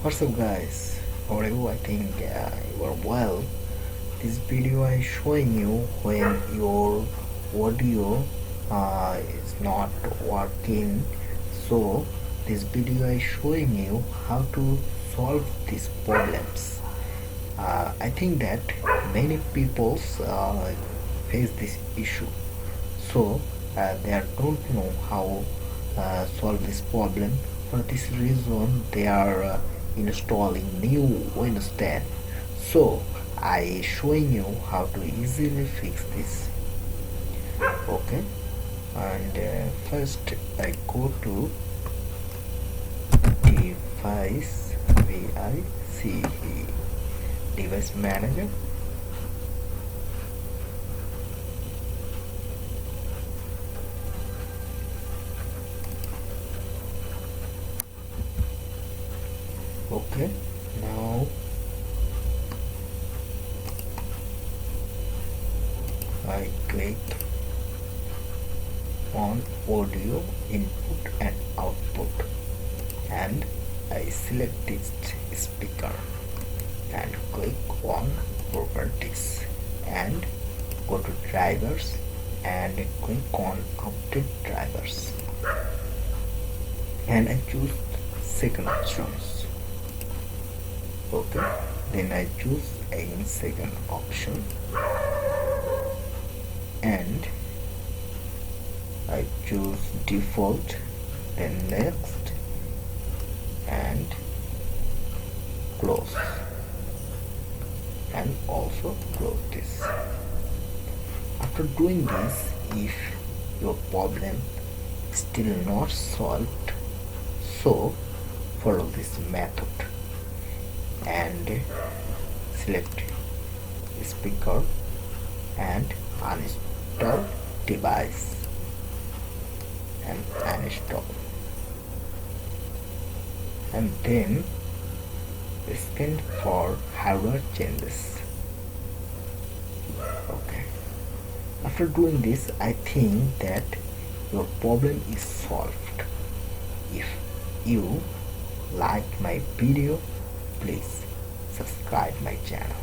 What's up guys? How are you? I think you are well. This video is showing you when your audio is not working. So this video is showing you how to solve these problems. I think that many people face this issue. So they don't know how solve this problem. For this reason, they are installing new Windows 10. So I showing you how to easily fix this. Okay, and first I go to device device manager. Okay, now I click on audio input and output, and I select this speaker and click on properties and go to drivers and click on update drivers, and I choose second options. Okay, then I choose again second option and I choose default, then next and close, and also close this. After doing this, if your problem is still not solved, so follow this method and select speaker and uninstall device and uninstall, and then scan for hardware changes. Okay, after doing this, I think that your problem is solved. If you like my video, please subscribe my channel.